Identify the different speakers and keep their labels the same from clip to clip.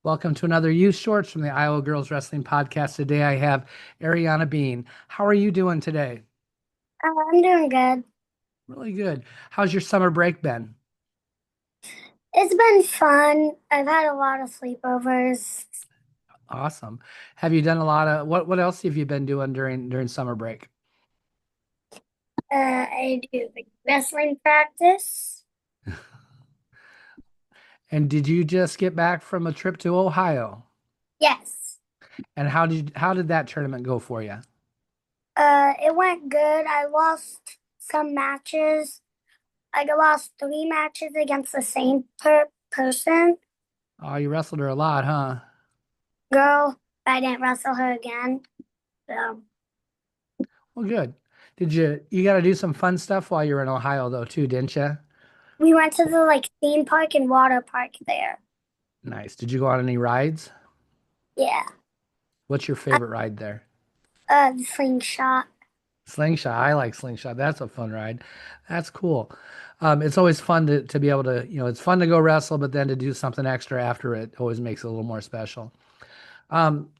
Speaker 1: Welcome to another Youth Shorts from the Iowa Girls Wrestling Podcast. Today I have Aryanna Bean. How are you doing today?
Speaker 2: I'm doing good.
Speaker 1: Really good. How's your summer break been?
Speaker 2: It's been fun. I've had a lot of sleepovers.
Speaker 1: Awesome. Have you done a lot of what else have you been doing during summer break?
Speaker 2: I do like wrestling practice.
Speaker 1: And did you just get back from a trip to Ohio?
Speaker 2: Yes.
Speaker 1: And how did that tournament go for you?
Speaker 2: It went good. I lost some matches. I lost three matches against the same person,
Speaker 1: Oh, you wrestled her a lot, huh?
Speaker 2: girl. I didn't wrestle her again. So
Speaker 1: Well, good. Did you got to do some fun stuff while you were in Ohio though too, didn't you?
Speaker 2: we went to the theme park and water park there.
Speaker 1: Nice. Did you go on any rides?
Speaker 2: Yeah.
Speaker 1: What's your favorite ride there?
Speaker 2: The slingshot.
Speaker 1: Slingshot. I like Slingshot. That's a fun ride. That's cool. It's always fun to be able to, it's fun to go wrestle, but then to do something extra after it always makes it a little more special. Um,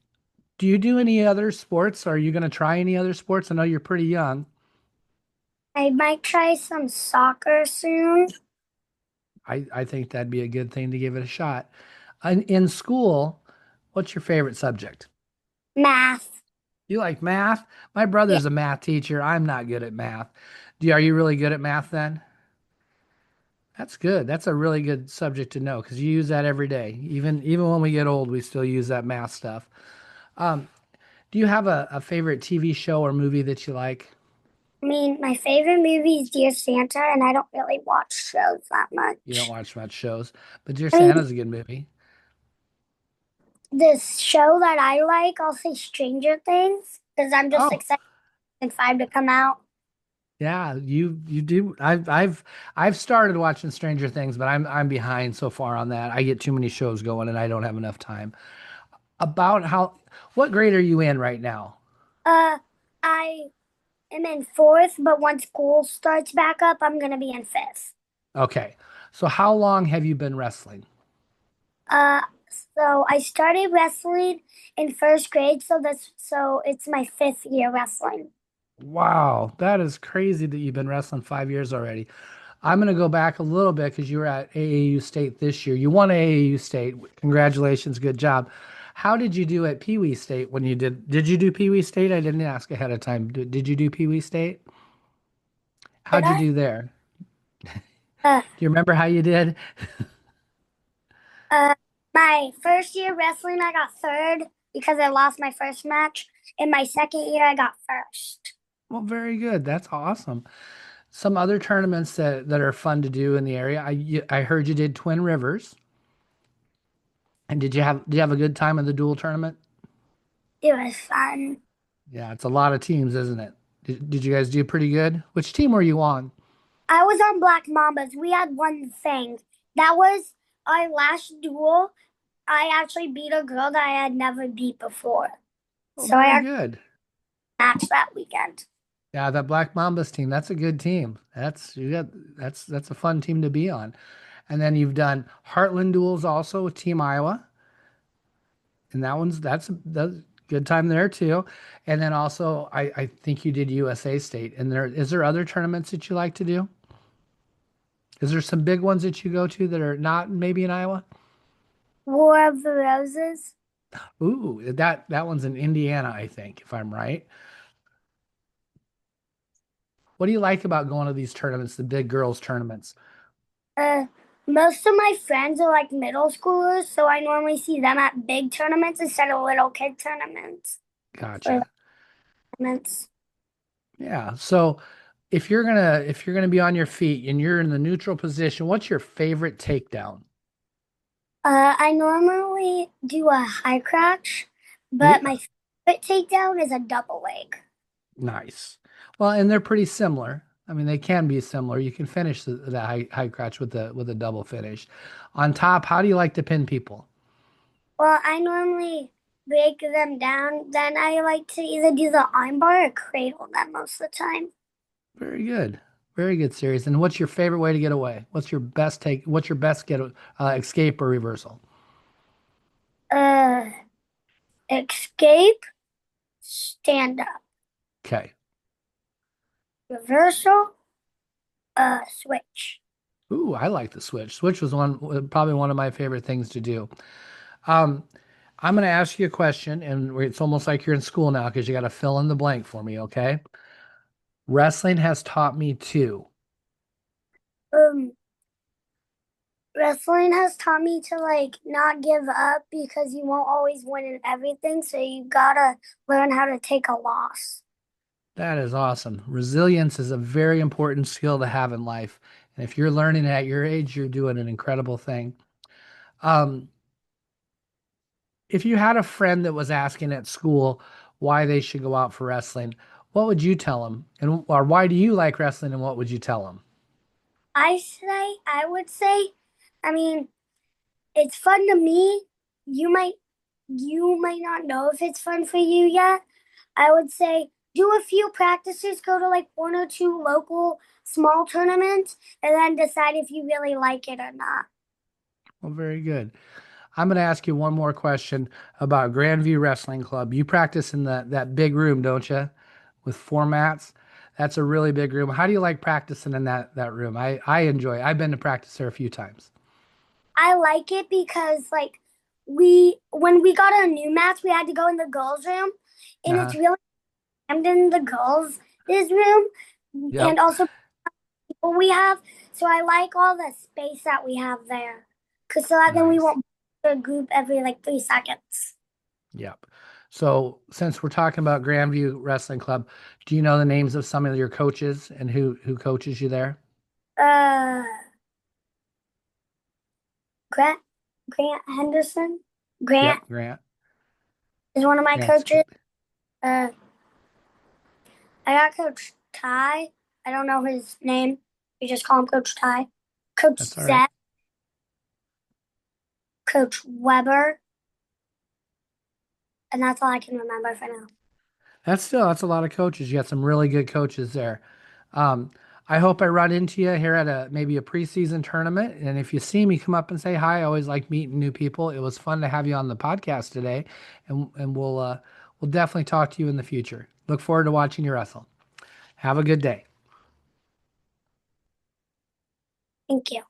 Speaker 1: do you do any other sports? Are you going to try any other sports? I know you're pretty young.
Speaker 2: I might try some soccer soon.
Speaker 1: I think that'd be a good thing to give it a shot. In school, what's your favorite subject?
Speaker 2: Math.
Speaker 1: You like math? My
Speaker 2: Yeah.
Speaker 1: brother's a math teacher. I'm not good at math. Are you really good at math then? That's good. That's a really good subject to know because you use that every day. Even when we get old, we still use that math stuff. Um, do you have a favorite TV show or movie that you like?
Speaker 2: I mean, my favorite movie is Dear Santa, and I don't really watch shows that
Speaker 1: You don't
Speaker 2: much.
Speaker 1: watch much shows, but Dear
Speaker 2: I mean,
Speaker 1: Santa's a good movie.
Speaker 2: this show that I like, I'll say Stranger Things, because I'm just
Speaker 1: Oh,
Speaker 2: excited for 5 to come out.
Speaker 1: yeah, you do. I've started watching Stranger Things, but I'm behind so far on that. I get too many shows going and I don't have enough time. About how what grade are you in right now?
Speaker 2: Uh, I am in fourth, but once school starts back up, I'm gonna be in fifth.
Speaker 1: Okay. So how long have you been wrestling?
Speaker 2: Uh, so I started wrestling in first grade, so it's my fifth year wrestling.
Speaker 1: Wow, that is crazy that you've been wrestling 5 years already. I'm going to go back a little bit because you were at AAU State this year. You won AAU State. Congratulations, good job. How did you do at Pee Wee State when you did? Did you do Pee Wee State? I didn't ask ahead of time. Did you do Pee Wee State?
Speaker 2: Did
Speaker 1: How'd you
Speaker 2: I?
Speaker 1: do there?
Speaker 2: Uh,
Speaker 1: Do you remember how you did?
Speaker 2: Uh, my first year wrestling, I got third because I lost my first match. In my second year, I got first.
Speaker 1: Well, very good. That's awesome. Some other tournaments that are fun to do in the area. I heard you did Twin Rivers. And did you have a good time in the dual tournament?
Speaker 2: It was fun.
Speaker 1: Yeah, it's a lot of teams, isn't it? Did you guys do pretty good? Which team were you on?
Speaker 2: I was on Black Mambas. We had one thing. That was our last duel. I actually beat a girl that I had never beat before.
Speaker 1: Oh,
Speaker 2: So I
Speaker 1: very
Speaker 2: actually
Speaker 1: good.
Speaker 2: matched that weekend.
Speaker 1: Yeah, that Black Mambas team, that's a good team. That's a fun team to be on. And then you've done Heartland duels also with Team Iowa, and that's a good time there too. And then also I think you did USA State. And is there other tournaments that you like to do? Is there some big ones that you go to that are not maybe in Iowa?
Speaker 2: War of the Roses.
Speaker 1: Ooh, that one's in Indiana, I think, if I'm right. What do you like about going to these tournaments, the big girls tournaments?
Speaker 2: Uh, Most of my friends are like middle schoolers, so I normally see them at big tournaments instead of little kid tournaments. Or
Speaker 1: Gotcha.
Speaker 2: tournaments.
Speaker 1: Yeah. So if you're gonna be on your feet and you're in the neutral position, what's your favorite takedown?
Speaker 2: I normally do a high crotch, but
Speaker 1: Yeah.
Speaker 2: my favorite takedown is a double leg.
Speaker 1: Nice. Well, and they're pretty similar. I mean, they can be similar. You can finish the high crotch with a double finish. On top, how do you like to pin people?
Speaker 2: Well, I normally break them down. Then I like to either do the armbar or cradle them most of the time.
Speaker 1: Very good. Very good series. And what's your favorite way to get away? What's your best take? What's your best escape or reversal?
Speaker 2: Uh, escape, stand up,
Speaker 1: Okay.
Speaker 2: reversal, switch.
Speaker 1: Ooh, I like the switch. Switch was probably one of my favorite things to do. Um, I'm going to ask you a question, and it's almost like you're in school now because you got to fill in the blank for me, okay? Wrestling has taught me to.
Speaker 2: Um, Wrestling has taught me to like not give up because you won't always win in everything, so you gotta learn how to take a loss.
Speaker 1: That is awesome. Resilience is a very important skill to have in life. And if you're learning at your age, you're doing an incredible thing. Um, if you had a friend that was asking at school why they should go out for wrestling, what would you tell them? And or why do you like wrestling and what would you tell them?
Speaker 2: I would say, I mean, it's fun to me. You might, you might not know if it's fun for you yet. I would say do a few practices, go to like one or two local small tournaments, and then decide if you really like it or not.
Speaker 1: Well, very good. I'm going to ask you one more question about Grandview Wrestling Club. You practice in that big room, don't you? With four mats. That's a really big room. How do you like practicing in that room? I enjoy it. I've been to practice there a few times.
Speaker 2: I like it because like we when we got our new mats, we had to go in the girls' room, and it's
Speaker 1: Uh-huh.
Speaker 2: really crammed in the girls' room, and
Speaker 1: Yep.
Speaker 2: also people we have. So I like all the space that we have there, because so that then we
Speaker 1: Nice.
Speaker 2: won't be a group every like 3 seconds.
Speaker 1: Yep. So since we're talking about Grandview Wrestling Club, do you know the names of some of your coaches and who coaches you there?
Speaker 2: Uh, Grant Grant Henderson. Grant
Speaker 1: Yep, Grant.
Speaker 2: is one of my
Speaker 1: Grant's
Speaker 2: coaches.
Speaker 1: good.
Speaker 2: Uh, I got Coach Ty. I don't know his name. We just call him Coach Ty. Coach
Speaker 1: That's all right.
Speaker 2: Zach, Coach Weber, and that's all I can remember for now.
Speaker 1: That's a lot of coaches. You got some really good coaches there. Um, I hope I run into you here at a maybe a preseason tournament. And if you see me, come up and say hi. I always like meeting new people. It was fun to have you on the podcast today, and we'll definitely talk to you in the future. Look forward to watching you wrestle. Have a good day.
Speaker 2: Thank you.